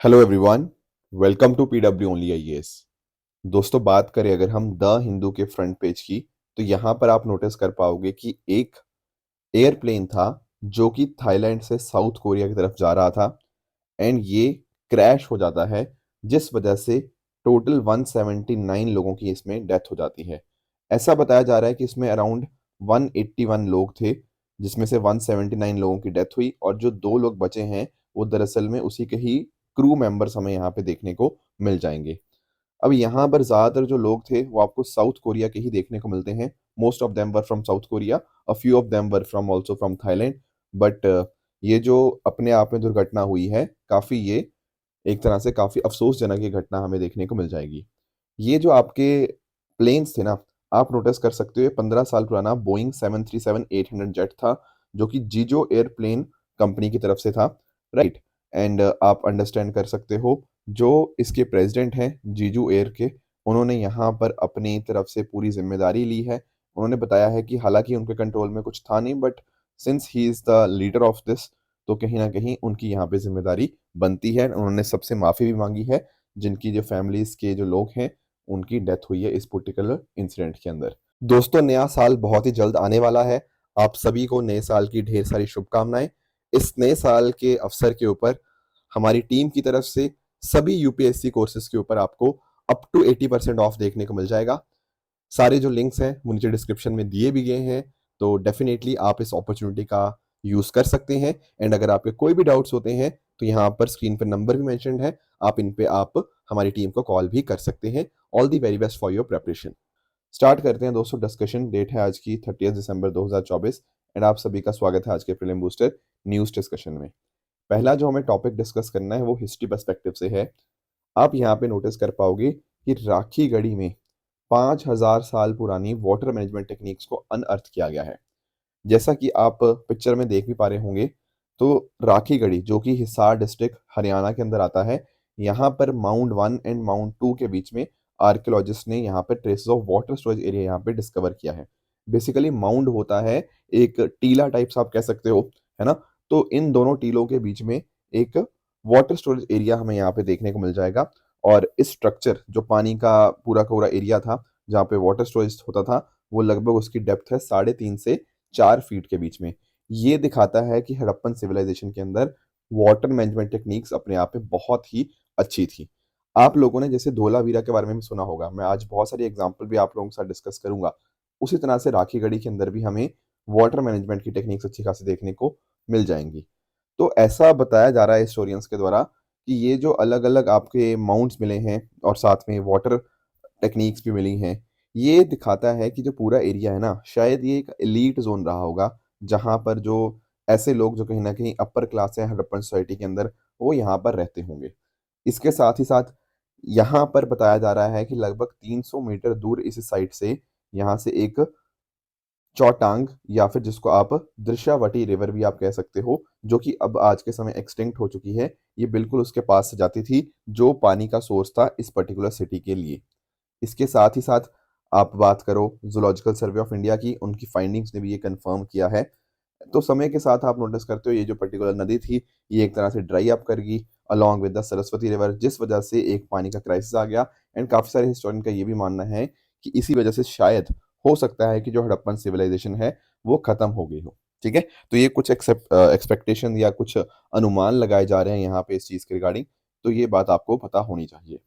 Hello everyone, welcome to PW only IAS. दोस्तों, बात करें अगर हम द हिंदू के फ्रंट पेज की, तो यहाँ पर आप नोटिस कर पाओगे कि एक एयरप्लेन था जो कि थाईलैंड से साउथ कोरिया की तरफ जा रहा था एंड ये क्रैश हो जाता है, जिस वजह से टोटल 179 लोगों की इसमें डेथ हो जाती है। ऐसा बताया जा रहा है कि इसमें अराउंड 181 लोग थे, जिसमें से 179 लोगों की डेथ हुई और जो दो लोग बचे हैं वो दरअसल में उसी के ही क्रू मेंबर्स हमें यहाँ पे देखने को मिल जाएंगे। अब यहाँ पर ज़्यादातर जो लोग थे वो आपको साउथ कोरिया के ही देखने को मिलते हैं। Most of them were from south Korea, a few of them were from also from Thailand. But ये जो अपने आप में दुर्घटना हुई है, काफ़ी ये एक तरह से काफ़ी अफ़सोसजनक ये घटना हमें देखने को मिल जाएगी। ये जो आपके प्लेन्स थे ना, आप नोटिस कर सकते हो ये 15 साल पुराना बोइंग 737-800 जेट था, जो कि जीजो एयरप्लेन कंपनी की तरफ से था, राइट? एंड आप अंडरस्टैंड कर सकते हो, जो इसके प्रेज़िडेंट हैं जीजू एयर के, उन्होंने यहाँ पर अपनी तरफ से पूरी ज़िम्मेदारी ली है। उन्होंने बताया है कि हालाँकि उनके कंट्रोल में कुछ था नहीं, but since he is the leader of this, तो कहीं न कहीं उनकी यहाँ पे ज़िम्मेदारी बनती है। उन्होंने सबसे माफ़ी भी माँगी है, जिनकी जो फैमिलीज़ के जो लोग हैं, उनकी डेथ हुई है इस पर्टिकुलर इंसिडेंट के अंदर। दोस्तों, नया साल बहुत ही जल्द आने वाला है। आप सभी को नए साल की ढेर सारी शुभकामनाएँ। इस नए साल के अवसर के ऊपर हमारी टीम की तरफ से सभी यूपीएससी कोर्सेज़ के ऊपर आपको अप टू 80% ऑफ देखने को मिल जाएगा। सारे जो लिंक्स हैं वो नीचे डिस्क्रिप्शन में दिए भी गए हैं, तो डेफिनेटली आप इस अपॉर्चुनिटी का यूज़ कर सकते हैं। एंड अगर आपके कोई भी डाउट्स होते हैं तो यहाँ पर स्क्रीन पर नंबर भी मेंशन्ड है, आप इन पे आप हमारी टीम को कॉल भी कर सकते हैं। All the very best for your preparation. Start करते हैं दोस्तों डिस्कशन। डेट है आज की 30 दिसंबर 2024 एंड आप सभी का स्वागत है आज के प्रीलिम बूस्टर न्यूज़ डिस्कशन में। पहला जो हमें टॉपिक डिस्कस करना है वो हिस्ट्री पर्सपेक्टिव से है। आप यहाँ पे नोटिस कर पाओगे कि राखी गढ़ी में 5000 साल पुरानी वाटर मैनेजमेंट टेक्निक्स को अनअर्थ किया गया है। जैसा कि आप पिक्चर में देख भी पा रहे होंगे, तो राखी गढ़ी जो कि हिसार डिस्ट्रिक्ट हरियाणा के अंदर आता है, यहाँ पर माउंट 1 एंड माउंट 2 के बीच में आर्कियोलॉजिस्ट ने यहाँ पे traces of water storage area यहाँ पे डिस्कवर किया है। बेसिकली माउंट होता है एक टीला टाइप्स आप कह सकते हो, है ना? तो इन दोनों टीलों के बीच में एक वाटर स्टोरेज एरिया हमें यहाँ पे देखने को मिल जाएगा और इस स्ट्रक्चर जो पानी का पूरा का पूरा एरिया था, जहाँ पे वाटर स्टोरेज होता था, वो लगभग उसकी डेप्थ है 3.5 से 4 फीट के बीच में। ये दिखाता है कि हड़प्पन सिविलाइजेशन के अंदर वाटर मैनेजमेंट टेक्निक्स अपने आप में बहुत ही अच्छी थी। आप लोगों ने जैसे धोलावीरा के बारे में भी सुना होगा, मैं आज बहुत सारी एग्जांपल भी आप लोगों के साथ डिस्कस करूँगा। उसी तरह से राखीगढ़ी के अंदर भी हमें वाटर मैनेजमेंट की टेक्निक्स अच्छी खासी देखने को मिल जाएँगी। तो ऐसा बताया जा रहा है हिस्टोरियंस के द्वारा कि ये जो अलग-अलग आपके माउंट्स मिले हैं और साथ में वाटर टेक्निक्स भी मिली हैं, ये दिखाता है कि जो पूरा एरिया है ना, शायद ये एक एलीट ज़ोन रहा होगा, जहाँ पर जो ऐसे लोग जो कहीं न कहीं अपर क्लास है हड़प्पन सोसाइटी के अंदर, वो यहाँ पर रहते होंगे। इसके साथ ही साथ यहाँ पर बताया जा रहा है कि लगभग 300 मीटर दूर इस साइट से यहाँ से एक चौटांग या फिर जिसको आप दृश्यावटी रिवर भी आप कह सकते हो, जो कि अब आज के समय एक्सटिंक्ट हो चुकी है। ये बिल्कुल उसके पास से जाती थी, जो पानी का सोर्स था इस पर्टिकुलर सिटी के लिए। इसके साथ ही साथ आप बात करो ज़ूलॉजिकल सर्वे ऑफ इंडिया की, उनकी फाइंडिंग्स ने भी ये कन्फर्म किया है। तो समय के साथ आप नोटिस करते हो ये जो पर्टिकुलर नदी थी, ये एक तरह से ड्राई अप कर गई along with the Saraswati river, जिस वजह से एक पानी का क्राइसिस आ गया। एंड काफ़ी सारे हिस्टोरियन का ये भी मानना है कि इसी वजह से शायद हो सकता है कि जो हड़प्पन सिविलाइजेशन है, वो खत्म हो गई हो। ठीक है? तो ये कुछ एक्सपेक्टेशन या कुछ अनुमान लगाए जा रहे हैं यहाँ पे इस चीज़ के रिगार्डिंग, तो ये बात आपको पता होनी चाहिए।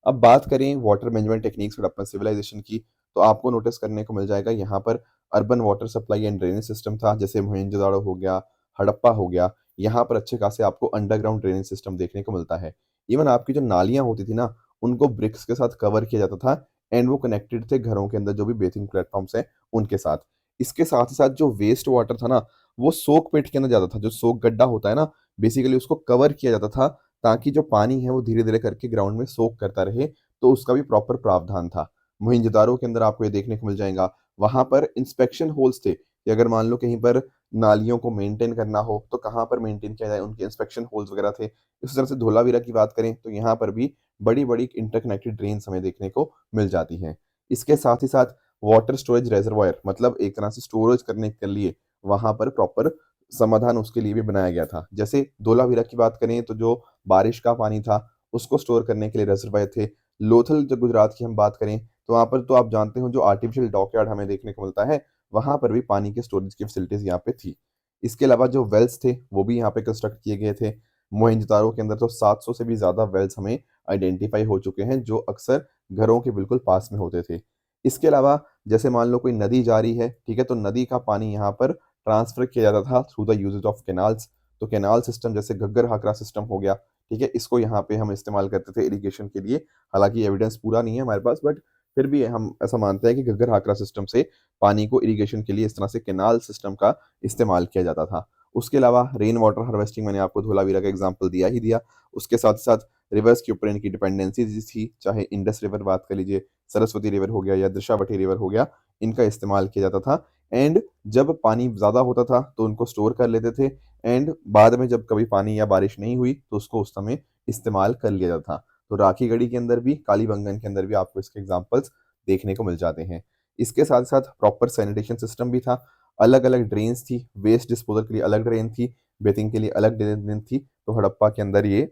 अब बात करें water management techniques Harappan civilization की, तो आपको नोटिस करने को मिल जाएगा यहाँ पर urban water supply and drainage system था, जैसे मोहनजोदड़ो हो गया, हड़प्पा हो गया। यहाँ पर अच्छे खासे आपको अंडरग्राउंड ड्रेनेज सिस्टम देखने को मिलता है। इवन आपकी जो नालियाँ होती थी ना, उनको ब्रिक्स के साथ कवर किया जाता था एंड वो कनेक्टेड थे घरों के अंदर जो भी बेसिंग प्लेटफ़ॉर्म्स हैं, उनके साथ। इसके साथ ही साथ जो वेस्ट वाटर था ना, वो सोक पिट के अंदर जाता था। जो सोक गड्ढा होता है ना, बेसिकली उसको कवर किया जाता था ताकि जो पानी है वो धीरे-धीरे करके ग्राउंड में सोक करता रहे, तो उसका भी प्रॉपर प्रावधान था। मोहनजोदारो के अंदर आपको ये देखने को मिल जाएगा। वहाँ पर इंस्पेक्शन होल्स थे कि अगर मान लो कहीं पर नालियों को मेंटेन करना हो, तो कहाँ पर मेंटेन किया जाए, उनके इंस्पेक्शन होल्स वगैरह थे। इसी तरह से धोलावीरा की बात करें, तो यहाँ पर भी बड़ी-बड़ी इंटरकनेक्टेड ड्रेन्स हमें देखने को मिल जाती हैं। इसके साथ ही साथ वाटर स्टोरेज रिजर्वॉयर, मतलब एक तरह से स्टोरेज करने के लिए वहाँ पर प्रॉपर समाधान उसके लिए भी बनाया गया था। जैसे धोलावीरा की बात करें तो जो बारिश का पानी था उसको स्टोर करने के लिए रिजर्वायर थे। लोथल जो गुजरात की हम बात करें तो वहाँ पर तो आप जानते हो जो आर्टिफिशियल डॉकयार्ड हमें देखने को मिलता है, वहाँ पर भी पानी के स्टोरेज की फैसिलिटीज यहाँ पे थी। इसके अलावा जो वेल्स थे वो भी यहाँ पे कंस्ट्रक्ट किए गए थे। मोहनजोदारो के अंदर तो 700 से भी ज़्यादा वेल्स हमें आइडेंटिफाई हो चुके हैं जो अक्सर घरों के बिल्कुल पास में होते थे। इसके अलावा जैसे मान लो कोई नदी जा रही है, ठीक है, तो नदी का पानी यहाँ पर ट्रांसफर किया जाता था through the uses of canals. तो कैनाल सिस्टम जैसे घग्गर हाकरा सिस्टम हो गया, ठीक है, इसको यहाँ पे हम इस्तेमाल करते थे इरिगेशन के लिए। हालांकि एविडेंस पूरा नहीं है हमारे पास, बट फिर भी हम ऐसा मानते हैं कि घग्गर हाकरा सिस्टम से पानी को इरिगेशन के लिए इस तरह से कैनाल सिस्टम का इस्तेमाल किया जाता था। उसके अलावा रेन वाटर हार्वेस्टिंग, मैंने आपको धोलावीरा का एग्जाम्पल दिया ही दिया। उसके साथ साथ रिवर्स के ऊपर इनकी डिपेंडेंसी थी, चाहे इंडस रिवर बात कर लीजिए, सरस्वती रिवर हो गया या दृशावती रिवर हो गया, इनका इस्तेमाल किया जाता था। एंड जब पानी ज़्यादा होता था तो उनको स्टोर कर लेते थे, एंड बाद में जब कभी पानी या बारिश नहीं हुई तो उसको उस समय इस्तेमाल कर लिया जाता था। तो राखी गढ़ी के अंदर भी, कालीबंगन के अंदर भी आपको इसके एग्जाम्पल्स देखने को मिल जाते हैं। इसके साथ साथ प्रॉपर सैनिटेशन सिस्टम भी था। अलग अलग ड्रेन्स थी, वेस्ट डिस्पोजल के लिए अलग ड्रेन थी, बेथिंग के लिए अलग ड्रेन थी। तो हड़प्पा के अंदर ये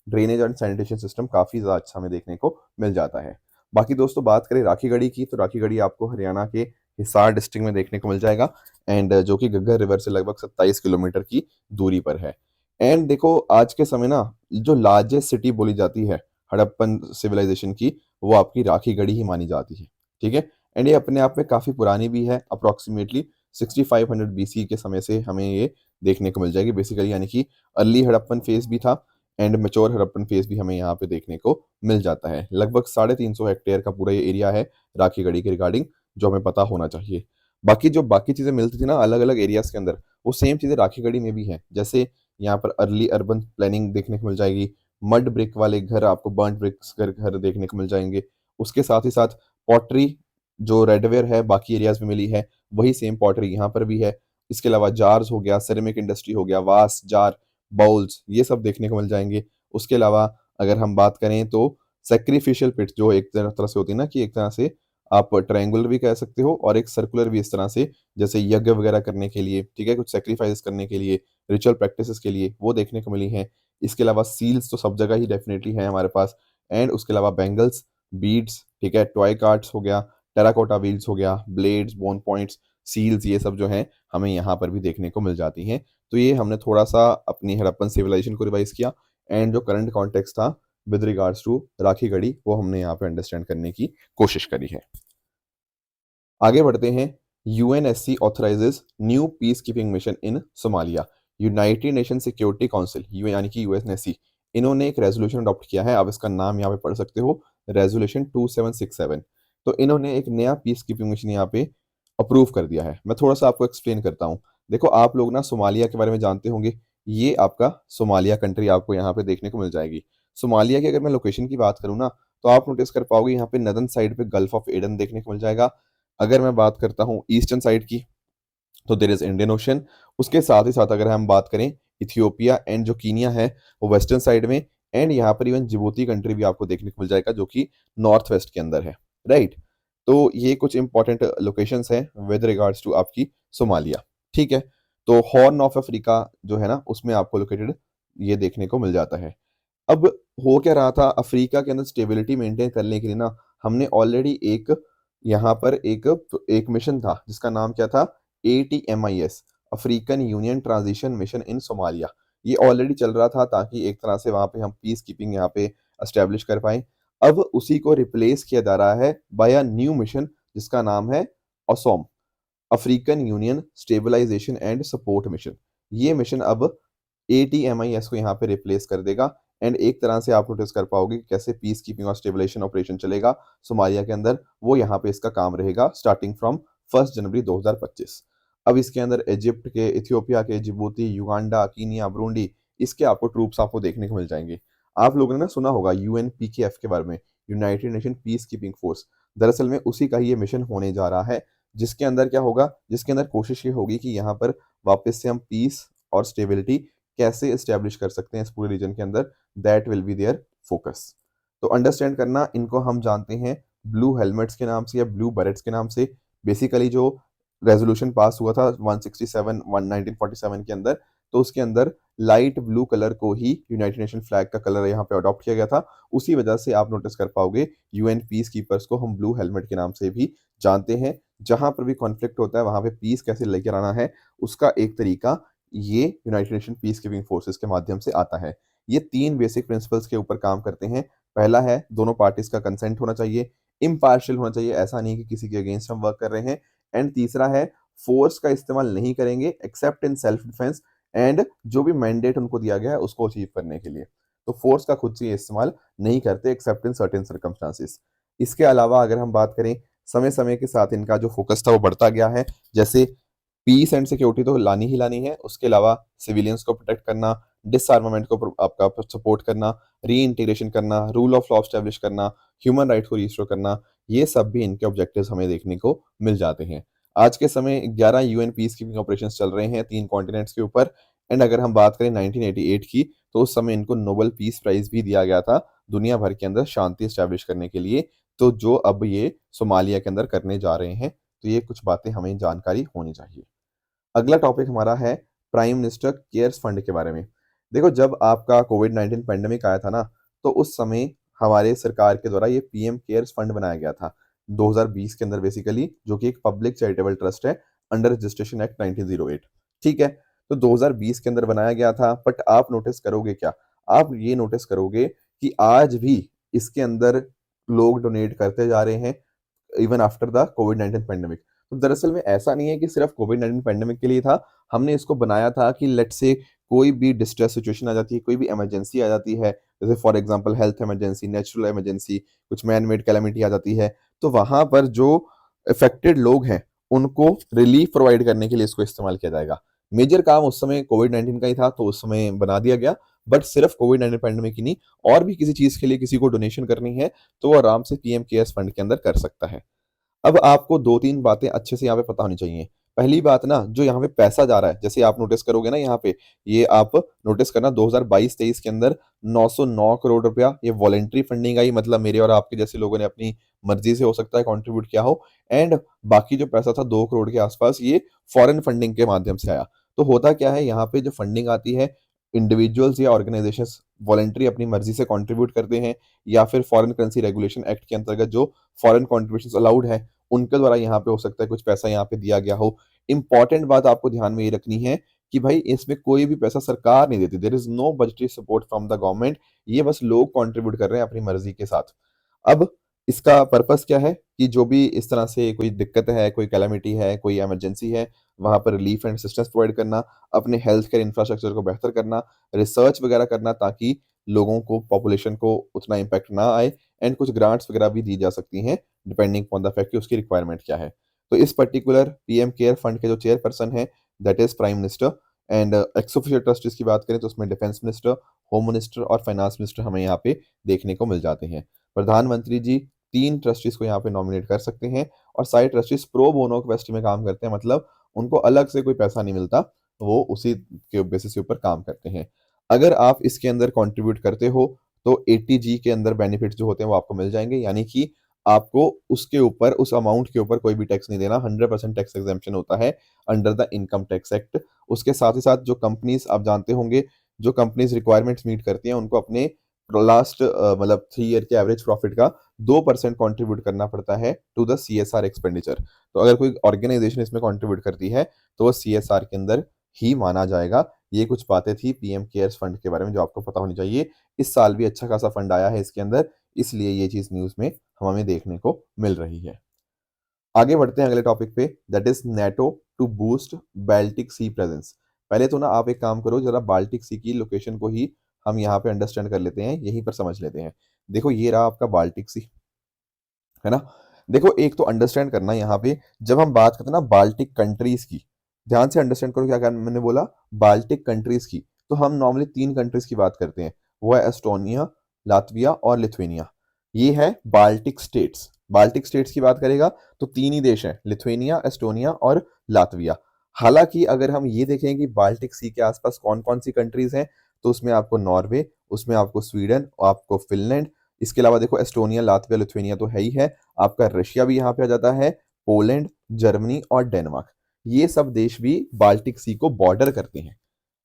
ड्रेनेज एंड सैनिटेशन सिस्टम काफ़ी ज़्यादा अच्छा हमें देखने को मिल जाता है। बाकी दोस्तों बात करें राखीगढ़ी की, तो राखीगढ़ी आपको हरियाणा के हिसार डिस्ट्रिक्ट में देखने को मिल जाएगा, एंड जो कि घग्गर रिवर से लगभग 27 किलोमीटर की दूरी पर है। एंड देखो आज के समय ना जो लार्जेस्ट सिटी बोली जाती है हड़प्पन सिविलाइजेशन की, वो आपकी राखीगढ़ी ही मानी जाती है, ठीक है। एंड ये अपने आप में काफ़ी पुरानी भी है, अप्रोक्सीमेटली 6500 बीसी के समय से हमें ये देखने को मिल जाएगी बेसिकली, यानी कि अर्ली हड़प्पन फेज भी था एंड मेच्योर हड़प्पन फेज भी हमें यहाँ पे देखने को मिल जाता है। लगभग 350 हेक्टेयर का पूरा ये एरिया है राखीगढ़ी के रिगार्डिंग, जो हमें पता होना चाहिए। बाकी जो बाकी चीज़ें मिलती थी ना अलग अलग एरियाज के अंदर, वो सेम चीज़ें राखीगढ़ी में भी है। जैसे यहाँ पर अर्ली अर्बन प्लानिंग देखने को मिल जाएगी, मड ब्रिक वाले घर, आपको बर्न्ट ब्रिक्स घर घर देखने को मिल जाएंगे। उसके साथ ही साथ पॉटरी जो रेडवेयर है बाकी एरियाज में मिली है, वही सेम पॉटरी यहाँ पर भी है। इसके अलावा जार्स हो गया, सेरेमिक इंडस्ट्री हो गया, वास जार, बाउल्स, ये सब देखने को मिल जाएंगे। उसके अलावा अगर हम बात करें तो सैक्रिफिशियल पिट, जो एक तरह से होती है ना कि एक तरह से आप ट्रायंगुलर भी कह सकते हो और एक सर्कुलर भी, इस तरह से जैसे यज्ञ वगैरह करने के लिए, ठीक है, कुछ सेक्रीफाइस करने के लिए, रिचुअल प्रैक्टिसेस के लिए, वो देखने को मिली हैं। इसके अलावा सील्स तो सब जगह ही डेफिनेटली हैं हमारे पास। एंड उसके अलावा बैंगल्स, बीड्स, ठीक है, टॉय कार्ड्स हो गया, टेराकोटा व्हील्स हो गया, ब्लेड्स, बोन पॉइंट्स, सील्स, ये सब जो हैं हमें यहाँ पर भी देखने को मिल जाती हैं। तो ये हमने थोड़ा सा अपनी हड़प्पन सिविलाइजेशन को रिवाइज किया, एंड जो करंट कॉन्टेक्स्ट था विद रिगार्ड्स टू राखीगढ़ी वो हमने यहाँ पे अंडरस्टैंड करने की कोशिश करी है। आगे बढ़ते हैं। UNSC authorises new peace keeping mission in Somalia. United nation security council, you यानी कि यूएनएससी, इन्होंने एक रेजोल्यूशन अडॉप्ट किया है, आप इसका नाम यहाँ पे पढ़ सकते हो, रेजोल्यूशन 2767। तो इन्होंने एक नया पीस कीपिंग मिशन यहाँ पे अप्रूव कर दिया है। मैं थोड़ा सा आपको एक्सप्लेन करता हूँ। देखो आप लोग ना सोमालिया के बारे में जानते होंगे, ये आपका सोमालिया कंट्री आपको यहाँ पे देखने को मिल जाएगी। सोमालिया की अगर मैं लोकेशन की बात करूँ ना, तो आप नोटिस कर पाओगे यहाँ पे नदन साइड पे गल्फ ऑफ एडन देखने को मिल जाएगा। अगर मैं बात करता हूँ ईस्टर्न साइड की, तो देयर इज इंडियन ओशन। उसके साथ ही साथ अगर हम बात करें इथियोपिया एंड जो कीनिया है वो वेस्टर्न साइड में, एंड यहाँ पर इवन जिबूती कंट्री भी आपको देखने को मिल जाएगा जो कि नॉर्थ वेस्ट के अंदर है, राइट। तो ये कुछ इंपॉर्टेंट लोकेशंस हैं विद रिगार्ड्स टू आपकी सोमालिया, ठीक है। तो हॉर्न ऑफ अफ्रीका जो है ना उसमें आपको लोकेटेड ये देखने को मिल जाता है। अब हो क्या रहा था, अफ्रीका के अंदर स्टेबिलिटी मेंटेन करने के लिए ना हमने ऑलरेडी एक यहाँ पर एक मिशन था जिसका नाम क्या था, ATMIS, African union transition mission in Somalia. ये ऑलरेडी चल रहा था ताकि एक तरह से वहां पे हम पीस कीपिंग यहाँ पे एस्टेब्लिश कर पाए। अब उसी को रिप्लेस किया जा रहा है बाय अ न्यू मिशन जिसका नाम है OSOM, African Union stabilization and support mission. ये मिशन अब ATMIS को यहाँ पे रिप्लेस कर देगा, एंड एक तरह से आप नोटिस कर पाओगे कि कैसे पीस कीपिंग और स्टेबलाइजेशन ऑपरेशन चलेगा सोमालिया के अंदर, वो यहाँ पे इसका काम रहेगा स्टार्टिंग फ्रॉम 1 जनवरी 2025। अब इसके अंदर इजिप्ट के, इथियोपिया के, जिबूती, युगांडा, कीनिया, ब्रूंडी, इसके आपको ट्रूप्स आपको देखने को मिल जाएंगे। आप लोगों ने ना सुना होगा UNPKF के बारे में, United nation peace keeping force. दरअसल में उसी का ये मिशन होने जा रहा है, जिसके अंदर क्या होगा, जिसके अंदर कोशिश ये होगी कि यहाँ पर वापस से हम पीस और स्टेबिलिटी कैसे एस्टेब्लिश कर सकते हैं इस पूरे रीजन के अंदर, that will be their focus. तो अंडरस्टैंड करना, इनको हम जानते हैं ब्लू हेलमेट्स के नाम से या ब्लू बैरेट्स के नाम से। बेसिकली जो रेजोल्यूशन पास हुआ था 167 1947 के अंदर, तो उसके अंदर लाइट ब्लू कलर को ही यूनाइटेड नेशन फ्लैग का कलर यहाँ पे अडॉप्ट किया गया था। उसी वजह से आप नोटिस कर पाओगे यूएन पीस कीपर्स को हम ब्लू हेलमेट के नाम से भी जानते हैं। जहां पर भी कॉन्फ्लिक्ट होता है वहां पे पीस कैसे लेकर आना है, उसका एक तरीका ये United nation peace keeping forces के माध्यम से आता है। ये 3 बेसिक प्रिंसिपल्स के ऊपर काम करते हैं। पहला है दोनों पार्टीज का कंसेंट होना चाहिए, इम्पार्शियल होना चाहिए, ऐसा नहीं कि किसी के अगेंस्ट हम वर्क कर रहे हैं। एंड तीसरा है फोर्स का इस्तेमाल नहीं करेंगे accept in self defence, and जो भी मैंडेट उनको दिया गया है उसको अचीव करने के लिए। तो फोर्स का खुद से ये इस्तेमाल नहीं करते एक्सेप्ट इन सर्टेन सर्कमस्टांसेस। इसके अलावा अगर हम बात करें, समय समय के साथ इनका जो फोकस था वो बढ़ता गया है। जैसे पीस एंड सिक्योरिटी तो लानी ही लानी है, उसके अलावा सिविलियंस को प्रोटेक्ट करना, डिसआर्मामेंट को आपका सपोर्ट करना, री इंटीग्रेशन करना, रूल ऑफ लॉ स्टैब्लिश करना, ह्यूमन राइट को रिस्टोर करना, ये सब भी इनके ऑब्जेक्टिव्स हमें देखने को मिल जाते हैं। आज के समय 11 यूएन पीस कीपिंग ऑपरेशंस चल रहे हैं 3 कॉन्टिनेंट्स के ऊपर। एंड अगर हम बात करें 1988 की, तो उस समय इनको नोबेल पीस प्राइज भी दिया गया था दुनिया भर के अंदर शांति स्टैब्लिश करने के लिए। तो जो अब ये सोमालिया के अंदर करने जा रहे हैं, तो ये कुछ बातें हमें जानकारी होनी चाहिए। अगला टॉपिक हमारा है प्राइम मिनिस्टर केयर्स फंड के बारे में। देखो, जब आपका कोविड-19 पैंडेमिक आया था ना, तो उस समय हमारे सरकार के द्वारा ये पीएम केयर्स फंड बनाया गया था 2020 के अंदर बेसिकली, जो कि एक पब्लिक चैरिटेबल ट्रस्ट है अंडर रजिस्ट्रेशन एक्ट 1908। ठीक है, तो 2020 के अंदर बनाया गया था, बट आप नोटिस करोगे क्या? आप ये नोटिस करोगे कि आज भी इसके अंदर लोग डोनेट करते जा रहे हैं even after the covid pandemic. तो दरअसल में ऐसा नहीं है कि सिर्फ कोविड-19 पैंडेमिक के लिए था। हमने इसको बनाया था कि लेट्स से कोई भी डिस्ट्रेस सिचुएशन आ जाती है, कोई भी इमरजेंसी आ जाती है, जैसे for example health emergency, natural emergency, कुछ मैन मेड कैलामिटी आ जाती है, तो वहाँ पर जो अफेक्टेड लोग हैं, उनको रिलीफ प्रोवाइड करने के लिए इसको इस्तेमाल किया जाएगा। मेजर काम उस समय कोविड-19 का ही था, तो उस समय बना दिया गया, बट सिर्फ कोविड-19 पैंडेमिक ही नहीं, और भी किसी चीज़ के लिए किसी को डोनेशन करनी है, तो वो आराम से पीएम केयर्स फंड के अंदर कर सकता है। अब आपको 2-3 बातें अच्छे से यहाँ पे पता होनी चाहिए। पहली बात ना, जो यहाँ पे पैसा जा रहा है, जैसे आप नोटिस करोगे ना यहाँ पे, ये आप नोटिस करना 2022-23 के अंदर 909 करोड़ रुपया ये वॉलंटरी फंडिंग आई, मतलब मेरे और आपके जैसे लोगों ने अपनी मर्ज़ी से हो सकता है कंट्रीब्यूट किया हो, एंड बाकी जो पैसा था 2 करोड़ के आस-पास, ये फॉरेन फंडिंग के माध्यम से आया। तो होता क्या है, यहाँ पे जो फंडिंग आती है, इंडिविजुअल्स या ऑर्गनाइजेशंस वॉलंटरी अपनी मर्ज़ी से कंट्रीब्यूट करते हैं, या फिर फॉरेन करेंसी रेगुलेशन एक्ट के अंतर्गत जो फॉरेन कंट्रीब्यूशंस अलाउड है, उनके द्वारा यहाँ पे हो सकता है कुछ पैसा यहाँ पे दिया गया हो। इंपॉर्टेंट बात आपको ध्यान में ये रखनी है कि भाई इसमें कोई भी पैसा सरकार नहीं देती। There is no budgetary support from the government. ये बस लोग कंट्रीब्यूट कर रहे हैं अपनी मर्ज़ी के साथ। अब इसका पर्पस क्या है कि जो भी इस तरह से कोई दिक्कत है, कोई कैलामिटी है, कोई इमरजेंसी है, वहाँ पर रिलीफ एंड असिस्टेंस प्रोवाइड करना, अपने हेल्थ केयर इंफ्रास्ट्रक्चर को बेहतर करना, रिसर्च वगैरह करना, ताकि लोगों को, पॉपुलेशन को उतना इम्पैक्ट ना आए, एंड कुछ ग्रांट्स वगैरह भी दी जा सकती हैं डिपेंडिंग अपॉन द फैक्ट कि उसकी रिक्वायरमेंट क्या है। तो इस पर्टिकुलर पीएम केयर फंड के जो चेयरपर्सन है, that is prime minister. And x official trustees की बात करें तो उसमें डिफेंस मिनिस्टर, होम मिनिस्टर और फाइनेंस मिनिस्टर हमें यहाँ पे देखने को मिल जाते हैं। प्रधानमंत्री जी 3 ट्रस्टीज़ को यहाँ पे नॉमिनेट कर सकते हैं, और सारे ट्रस्टीज़ प्रो बोनो कैपेसिटी में काम करते हैं, मतलब उनको अलग से कोई पैसा नहीं मिलता, वो उसी के बेसिस के ऊपर काम करते हैं। अगर आप इसके अंदर कंट्रीब्यूट करते हो, तो 80G के अंदर बेनिफिट्स जो होते हैं वो आपको मिल जाएँगे, यानी कि आपको उसके ऊपर, उस अमाउंट के ऊपर कोई भी टैक्स नहीं देना, 100% टैक्स एग्जेम्पशन होता है under the income tax act. उसके साथ ही साथ जो कंपनीज़ आप जानते होंगे, जो कंपनीज़ रिक्वायरमेंट्स मीट करती हैं, उनको अपने लास्ट मतलब 3 ईयर के एवरेज प्रॉफिट का 2% कंट्रीब्यूट करना पड़ता है टू द सीएसआर एक्सपेंडिचर। तो अगर कोई ऑर्गेनाइजेशन इसमें कंट्रीब्यूट करती है, तो वो सीएसआर के अंदर ही माना जाएगा। ये कुछ बातें थी पीएम केयर्स फंड के बारे में जो आपको पता होनी चाहिए। इस साल भी अच्छा खासा फंड आया है इसके अंदर, इसलिए ये चीज़ न्यूज़ में हमें देखने को मिल रही है। आगे बढ़ते हैं अगले टॉपिक पे, that is NATO to boost Baltic sea presence. पहले तो ना आप एक काम करो, ज़रा बाल्टिक सी की लोकेशन को ही हम यहाँ पे अंडरस्टैंड कर लेते हैं, यहीं पर समझ लेते हैं। देखो, ये रहा आपका बाल्टिक सी, है ना? देखो, एक तो अंडरस्टैंड करना यहाँ पे, जब हम बात करते हैं ना बाल्टिक कंट्रीज़ की, ध्यान से अंडरस्टैंड करो क्या मैंने बोला, बाल्टिक कंट्रीज़ की। तो हम नॉर्मली 3 कंट्रीज़ की बात करते हैं, वो है एस्टोनिया, लातविया और लिथुआनिया। ये है बाल्टिक स्टेट्स। बाल्टिक स्टेट्स की बात करेगा तो 3 ही देश हैं, लिथुआनिया, एस्टोनिया और लातविया। हालाँकि अगर हम ये देखें कि बाल्टिक सी के आस-पास कौन-कौन सी कंट्रीज़ हैं, तो उसमें आपको नॉर्वे, उसमें आपको स्वीडन, आपको फ़िनलैंड, इसके अलावा देखो एस्टोनिया, लातविया, लिथुआनिया तो है ही है, आपका रशिया भी यहाँ पे आ जाता है, पोलैंड, जर्मनी और डेनमार्क। ये सब देश भी बाल्टिक सी को बॉर्डर करते हैं।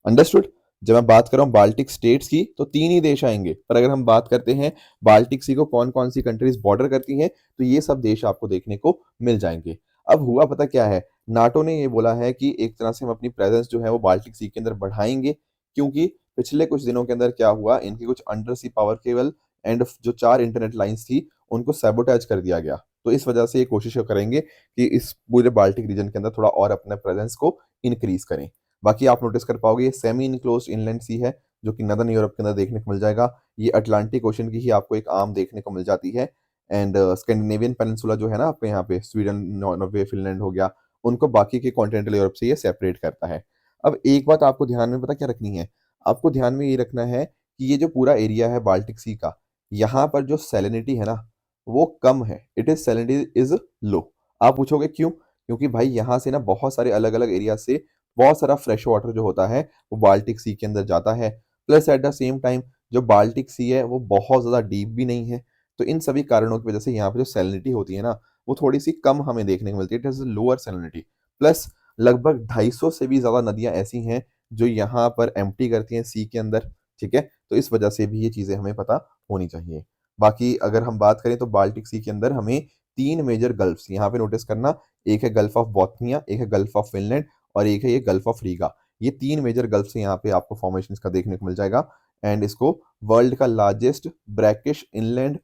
अंडरस्टूड? जब मैं बात कर रहा हूँ बाल्टिक स्टेट्स की तो 3 ही देश आएँगे, पर अगर हम बात करते हैं बाल्टिक सी को कौन-कौन सी कंट्रीज़ बॉर्डर करती हैं, तो ये सब देश आपको देखने को मिल जाएँगे। अब हुआ पता क्या है, नाटो ने ये बोला है कि एक तरह से हम अपनी प्रेज़ेंस जो है वो बाल्टिक सी के अंदर बढ़ाएँगे, क्योंकि पिछले कुछ दिनों के अंदर क्या हुआ, इनकी कुछ under sea power cable and जो 4 इंटरनेट लाइन्स थी, उनको सैबोटाज कर दिया गया। तो इस वजह से ये कोशिश करेंगे कि इस पूरे बाल्टिक रीजन के अंदर थोड़ा और अपने प्रेज़ेंस को इंक्रीज़ करें। बाकी आप नोटिस कर पाओगे ये सेमी इनक्लोज्ड इनलैंड सी है, जो कि नदर्न यूरोप के अंदर देखने को मिल जाएगा। ये अटलांटिक ओशन की ही आपको एक आर्म देखने को मिल जाती है एंड स्कैंडिनेवियन पेनिनसुला जो है ना आपके यहाँ पे स्वीडन, नॉर्वे, फिनलैंड हो गया, उनको बाकी के कॉन्टिनेंटल यूरोप से ये सेपरेट करता है। अब एक बात आपको ध्यान में पता क्या रखनी है? आपको ध्यान में ये रखना है कि ये जो पूरा एरिया है बाल्टिक सी का, यहाँ पर जो सैलिनिटी है ना, वो कम है। It is salinity is low. आप पूछोगे क्यों? क्योंकि भाई यहाँ से ना बहुत सारे अलग-अलग एरिया से बहुत सारा फ्रेश वाटर जो होता है वो बाल्टिक सी के अंदर जाता है। Plus at the same time जो बाल्टिक सी है वो बहुत ज़्यादा डीप भी नहीं है। तो इन सभी कारणों की वज़ह से यहाँ पे जो सैलिनिटी होती है ना, वो थोड़ी-सी कम हमें देखने को मिलती है। It is lower salinity. Plus लगभग 250 से भी ज़्यादा नदियाँ ऐसी हैं जो यहाँ पर एम्प्टी करती हैं सी के अंदर, ठीक है? तो इस वज़ह से भी ये चीज़ें हमें पता होनी चाहिए। बाकी अगर हम बात करें तो बाल्टिक सी के अंदर हमें 3 मेजर गल्फ्स यहाँ पे नोटिस करना, एक है गल्फ ऑफ बॉथनिया, एक है गल्फ ऑफ फिनलैंड और एक है ये गल्फ ऑफ रीगा। ये 3 मेजर गल्फ से यहाँ पे आपको फॉर्मेशंस का देखने को मिल जाएगा एंड इसको वर्ल्ड का largest brackish inland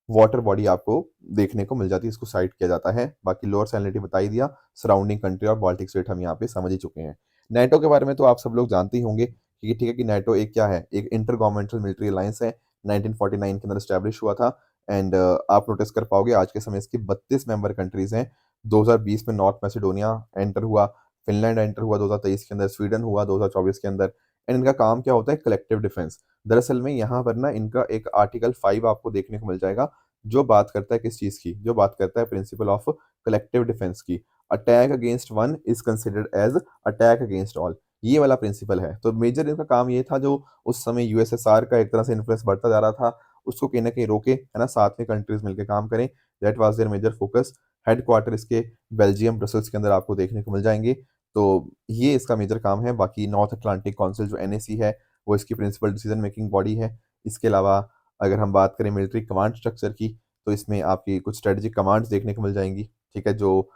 water body आपको देखने को मिल जाती है, इसको साइट किया जाता है। बाकी लोअर सैलिनिटी बता ही दिया, सराउंडिंग कंट्री और बाल्टिक स्टेट हम यहाँ पे समझ ही चुके हैं। नाटो के बारे में तो आप सब लोग जानते ही होंगे कि ठीक है कि नाटो एक क्या है, एक इंटर गवर्नमेंटल मिलिट्री अलायंस है, 1949 के अंदर एस्टैब्लिश हुआ था एंड आप नोटिस कर पाओगे आज के समय इसकी 32 मेंबर कंट्रीज़ हैं। 2020 में नॉर्थ मैसेडोनिया एंटर हुआ, फिनलैंड एंटर हुआ 2023 के अंदर, स्वीडन हुआ 2024 के अंदर एंड इनका काम क्या होता है कलेक्टिव डिफेंस। दरअसल में यहाँ पर ना इनका एक आर्टिकल 5 आपको देखने को मिल जाएगा, जो बात करता है किस चीज़ की? जो बात करता है प्रिंसिपल ऑफ कलेक्टिव डिफेंस की। Attack against one is considered as attack against all. ये वाला प्रिंसिपल है। तो मेजर इनका काम ये था जो उस समय यूएसएसआर का एक तरह से इन्फ्लुएंस बढ़ता जा रहा था, उसको कहीं न कहीं रोके, है ना? साथ में कंट्रीज़ मिलके काम करें। That was their major focus. Headquarter इसके बेल्जियम, ब्रसेल्स के अंदर आपको देखने को मिल जाएँगे। तो ये इसका मेजर काम है। बाकी नॉर्थ अटलांटिक काउंसिल जो एनएसी है, वो इसकी प्रिंसिपल डिसीजन मेकिंग बॉडी है। इसके अलावा अगर हम बात करें मिलिट्री कमांड स्ट्रक्चर की, तो इसमें आपकी कुछ स्ट्रेटेजिक कमांड्स देखने को मिल जाएँगी, ठीक है? जो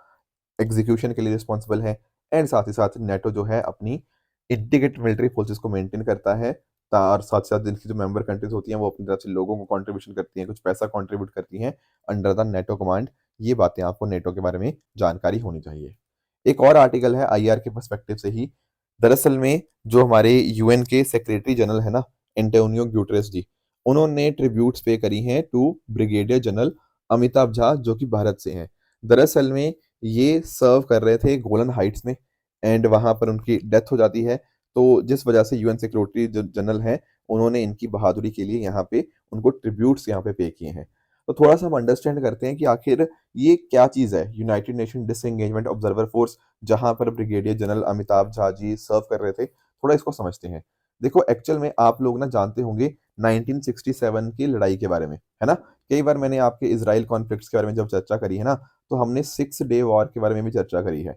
एग्जीक्यूशन के लिए रिस्पॉन्सिबल है एंड साथ ही साथ नेटो जो है अपनी इंटीग्रेटेड मिलिट्री फोर्सेस को मेंटेन करता है और साथ ही साथ इनकी जो मेंबर कंट्रीज होती हैं वो अपनी तरफ से लोगों को कंट्रीब्यूशन करती हैं, कुछ पैसा कंट्रीब्यूट करती हैं अंडर द नेटो कमांड। ये बातें आपको नेटो के बारे में जानकारी होनी चाहिए। एक और आर्टिकल है आईआर के पर्सपेक्टिव से ही। दरअसल में जो हमारे यूएन के सेक्रेटरी जनरल है ना, एंटोनियो ग्यूटेरेस जी, उन्होंने ट्रिब्यूट्स पे करी हैं to brigadier general Amitabh Jha जो कि भारत से हैं। दरअसल में ये सर्व कर रहे थे गोलन हाइट्स में एंड वहाँ पर उनकी डेथ हो जाती है। तो जिस वजह से यूएन सिक्योरिटी जनरल हैं, उन्होंने इनकी बहादुरी के लिए यहाँ पे उनको ट्रिब्यूट्स यहाँ पे किए हैं। तो थोड़ा-सा हम अंडरस्टैंड करते हैं कि आखिर ये क्या चीज़ है? United nation disengagement observer force जहाँ पर ब्रिगेडियर जनरल अमिताभ झा जी सर्व कर रहे थे, थोड़ा इसको समझते हैं। देखो एक्चुअल में आप लोग ना जानते होंगे 1967 की लड़ाई के बारे में, है ना? कई बार मैंने आपके इज़राइल कॉन्फ्लिक्ट्स के बारे में जब चर्चा करी है ना, तो हमने 6 डे वॉर के बारे में भी चर्चा करी है।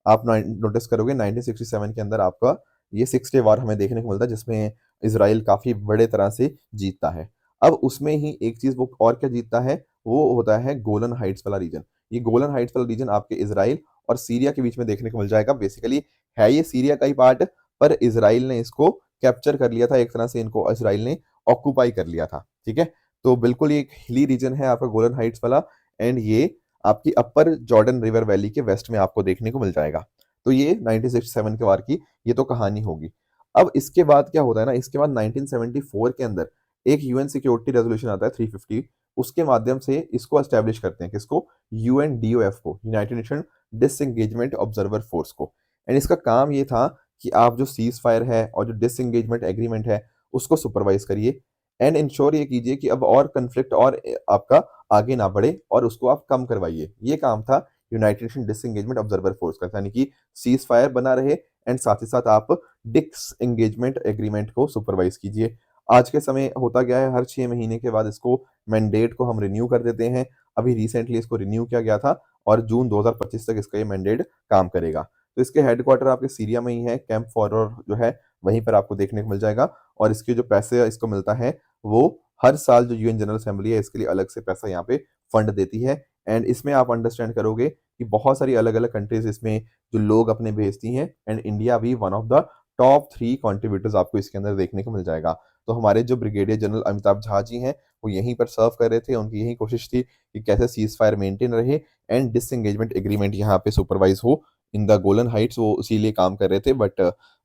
आप नोटिस करोगे 1967 के अंदर आपका ये 6 डे वॉर हमें देखने को मिलता है जिसमें इज़राइल काफ़ी बड़े तरह से जीतता है। अब उसमें ही एक चीज़ वो और क्या जीतता है, वो होता है गोलन हाइट्स वाला रीजन। ये गोलन हाइट्स वाला रीजन आपके इज़राइल और सीरिया के बीच में देखने को मिल जाएगा। बेसिकली है ये सीरिया का ही पार्ट, पर इज़राइल ने इसको कैप्चर कर लिया था, एक तरह से इनको इज़राइल ने ऑक्यूपाई कर लिया था, ठीक है? तो बिल्कुल ये एक हिली रीजन है आपका गोलन हाइट्स वाला एंड ये आपकी अपर जॉर्डन रिवर वैली के वेस्ट में आपको देखने को मिल जाएगा। तो ये 1967 के वार की ये तो कहानी होगी। अब इसके बाद क्या होता है ना, इसके बाद 1974 के अंदर एक यूएन सिक्योरिटी रेज़ोल्यूशन आता है 350, उसके माध्यम से इसको एस्टैब्लिश करते हैं, किसको? यूएनडीओएफ को, United nation disengagement observer force को। एंड इसका काम ये था कि आप जो सीज़ फायर है और जो डिसएंगेजमेंट एग्रीमेंट है, उसको सुपरवाइज़ करिए एंड इंश्योर ये कीजिए कि अब और कॉन्फ्लिक्ट और आपका आगे ना बढ़े और उसको आप कम करवाइए। ये काम था United nation disengagement observer force का, यानी कि सीज़ फायर बना रहे एंड साथ ही साथ आप डिसएंगेजमेंट एग्रीमेंट को सुपरवाइज़ कीजिए। आज के समय होता क्या है, हर 6 महीने के बाद इसको मैंडेट को हम रिन्यू कर देते हैं। अभी रिसेंटली इसको रिन्यू किया गया था और जून 2025 तक इसका ये मैंडेट काम करेगा। तो इसके हेडक्वार्टर आपके सीरिया में ही है, कैंप फॉरवर जो है वहीं पर आपको देखने को मिल जाएगा। और इसके जो पैसे इसको मिलता है वो हर साल जो यूएन जनरल असेंबली है इसके लिए अलग से पैसा यहाँ पे फंड देती है। एंड इसमें आप अंडरस्टैंड करोगे कि बहुत सारी अलग-अलग कंट्रीज़ इसमें जो लोग अपने भेजती हैं, एंड इंडिया भी one of the top 3 contributors आपको इसके अंदर देखने को मिल जाएगा। तो हमारे जो ब्रिगेडियर जनरल अमिताभ झा जी हैं, वो यहीं पर सर्व कर रहे थे। उनकी यही कोशिश थी कि कैसे सीज़ फायर मेंटेन रहे एंड डिसएंगेजमेंट एग्रीमेंट यहाँ पे सुपरवाइज़ हो इन द गोलन हाइट्स। वो इसीलिए काम कर रहे थे, बट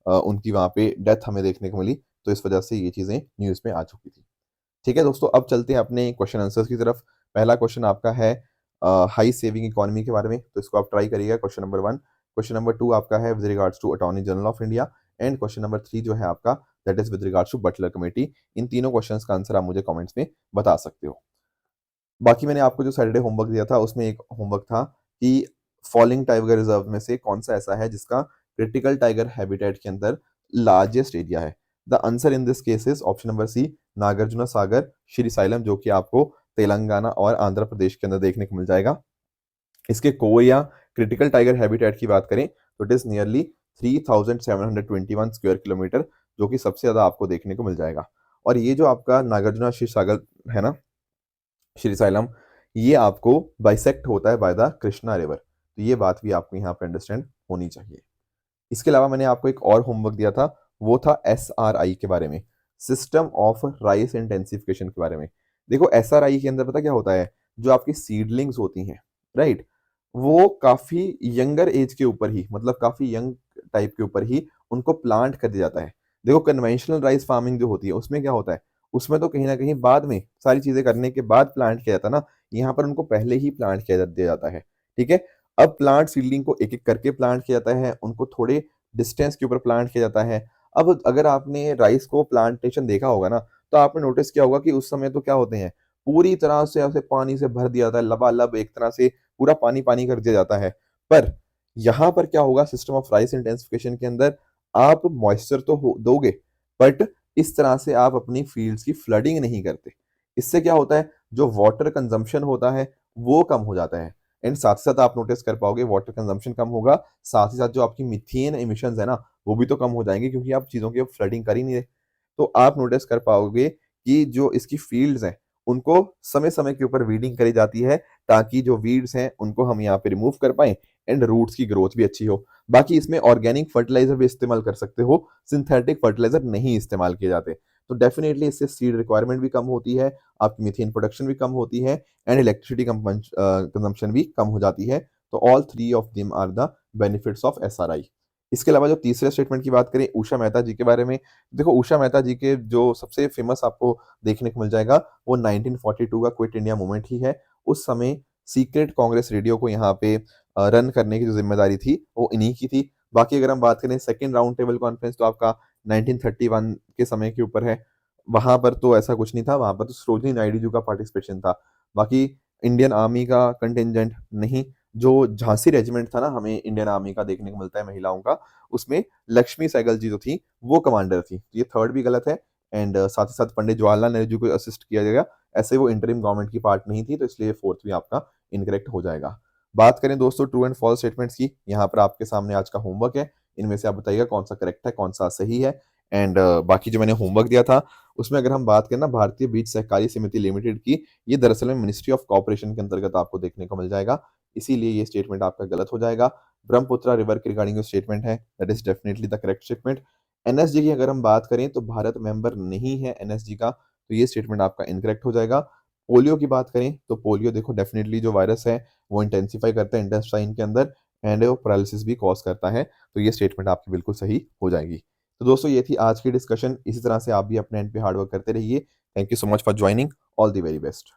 उनकी वहाँ पे डेथ हमें देखने को मिली, तो इस वजह से ये चीज़ें न्यूज़ में आ चुकी थी। ठीक है दोस्तों, अब चलते हैं अपने क्वेश्चन आंसर्स की तरफ। पहला क्वेश्चन आपका है हाई सेविंग इकोनॉमी के बारे में, तो इसको आप ट्राई करिएगा। Question number 1। क्वेश्चन नंबर 2 आपका है with regards to attorney general of India, and question number 3 जो है आपका that is with regards to Butler committee. इन तीनों क्वेश्चंस का आंसर आप मुझे कमेंट्स में बता सकते हो। बाकी मैंने आपको जो सैटरडे होमवर्क दिया था उसमें एक होमवर्क था कि फॉलिंग टाइगर रिजर्व में से कौन सा ऐसा है जिसका क्रिटिकल टाइगर हैबिटेट के अंदर लार्जेस्ट एरिया है। The answer in this case is option number C, Nagarjuna Sagar Srisailam, जो कि आपको तेलंगाना और आंध्र प्रदेश के अंदर देखने को मिल जाएगा। इसके कोर या क्रिटिकल टाइगर हैबिटेट की बात करें तो it is nearly 3721 square kilometre, जो कि सबसे ज्यादा आपको देखने को मिल जाएगा। और ये जो आपका नागार्जुना श्री सागर है ना, श्रीसाइलम, ये आपको बाइसेक्ट होता है बाय द कृष्णा रिवर। तो ये बात भी आपको यहाँ पे अंडरस्टैंड होनी चाहिए। इसके अलावा मैंने आपको एक और होमवर्क दिया था, वो था एसआरआई के बारे में, सिस्टम ऑफ राइस इंटेंसिफिकेशन के बारे में। देखो एसआरआई के अंदर पता क्या होता है, जो आपकी सीडलिंग्स होती हैं, राइट, वो काफी यंगर एज के ऊपर ही, मतलब काफी यंग टाइप के ऊपर ही उनको प्लांट कर दिया जाता है। देखो कन्वेंशनल राइस फार्मिंग जो होती है उसमें क्या होता है, उसमें तो कहीं ना कहीं बाद में सारी चीजें करने के बाद प्लांट किया जाता है ना, यहाँ पर उनको पहले ही प्लांट किया दिया जाता है। ठीक है, अब प्लांट सीडलिंग को एक एक करके प्लांट किया जाता है, उनको थोड़े डिस्टेंस के ऊपर प्लांट किया जाता है। अब अगर आपने राइस को प्लांटेशन देखा होगा ना, तो आपने नोटिस किया होगा कि उस समय तो क्या होते हैं, पूरी तरह से ऐसे पानी से भर दिया जाता है, लबालब एक तरह से पूरा पानी पानी कर दिया जाता है। पर यहाँ पर क्या होगा, सिस्टम ऑफ राइस इंटेंसिफिकेशन के अंदर आप मॉइस्चर तो दोगे, बट इस तरह से आप अपनी फील्ड्स की फ्लडिंग नहीं करते। इससे क्या होता है, जो वाटर कंजम्पशन होता है वो कम हो जाता है। एंड साथ ही साथ आप नोटिस कर पाओगे वाटर कंजम्पशन कम होगा, साथ ही साथ जो आपकी मीथेन एमिशंस है ना, वो भी तो कम हो जाएंगे, क्योंकि आप चीज़ों की फ्लडिंग कर ही नहीं रहे। तो आप नोटिस कर पाओगे कि जो इसकी फील्ड्स हैं उनको समय समय के ऊपर वीडिंग करी जाती है, ताकि जो वीड्स हैं उनको हम यहाँ पे रिमूव कर पाएं एंड रूट्स की ग्रोथ भी अच्छी हो। बाकी इसमें ऑर्गेनिक फर्टिलाइजर भी इस्तेमाल कर सकते हो, सिंथेटिक फर्टिलाइजर नहीं इस्तेमाल किए जाते। तो डेफिनेटली इससे सीड रिक्वायरमेंट भी कम होती है, आपकी मीथेन प्रोडक्शन भी कम होती है, एंड इलेक्ट्रिसिटी कंजम्पशन भी कम हो जाती है। तो all three of them are the benefits of SRI. इसके अलावा जो तीसरे स्टेटमेंट की बात करें उषा मेहता जी के बारे में, देखो उषा मेहता जी के जो सबसे फेमस आपको देखने को मिल जाएगा वो 1942 का क्विट इंडिया मूवमेंट ही है। उस समय सीक्रेट कांग्रेस रेडियो को यहाँ पे रन करने की जो जिम्मेदारी थी वो इन्हीं की थी। बाकी अगर हम बात करें सेकंड राउंड टेबल कॉन्फ्रेंस, तो आपका 1931 के समय के ऊपर है। वहां पर तो ऐसा कुछ नहीं था, वहां पर तो सरोजिनी नायडू जी का पार्टिसिपेशन था। बाकी इंडियन आर्मी का कंटिजेंट नहीं, जो झांसी रेजिमेंट था ना हमें इंडियन आर्मी का देखने को मिलता है महिलाओं का, उसमें लक्ष्मी सहगल जी जो थी वो कमांडर थी। ये थर्ड भी गलत है। एंड साथ ही साथ पंडित जवाहरलाल नेहरू जी को असिस्ट किया जाएगा, ऐसे वो इंटरिम गवर्नमेंट की पार्ट नहीं थी, तो इसलिए फोर्थ भी आपका इनकरेक्ट हो जाएगा। बात करें दोस्तों ट्रू एंड फॉल्स स्टेटमेंट्स की, यहाँ पर आपके सामने आज का होमवर्क है। इनमें से आप बताइएगा कौन सा करेक्ट है, कौन सा सही है। एंड बाकी जो मैंने होमवर्क दिया था उसमें अगर हम बात करें ना भारतीय बीज सहकारी समिति लिमिटेड की, ये दरअसल में मिनिस्ट्री ऑफ कॉर्पोरेशन के अंतर्गत आपको देखने को मिल जाएगा, इसीलिए ये स्टेटमेंट आपका गलत हो जाएगा। ब्रह्मपुत्रा रिवर के रिगार्डिंग जो स्टेटमेंट है that is definitely the correct statement. NSG की अगर हम बात करें तो भारत मेंबर नहीं है एनएसजी का, तो ये स्टेटमेंट आपका इनकरेक्ट हो जाएगा। पोलियो की बात करें तो पोलियो देखो डेफिनेटली जो वायरस है वो इंटेंसिफाई करता है इंटेस्टाइन के अंदर, एंड वो पैरालिसिस भी कॉज करता है, तो ये स्टेटमेंट आपकी बिल्कुल सही हो जाएगी। तो दोस्तों ये थी आज की डिस्कशन, इसी तरह से आप भी अपने एंड पे हार्डवर्क करते रहिए। Thank you so much for joining, all the very best.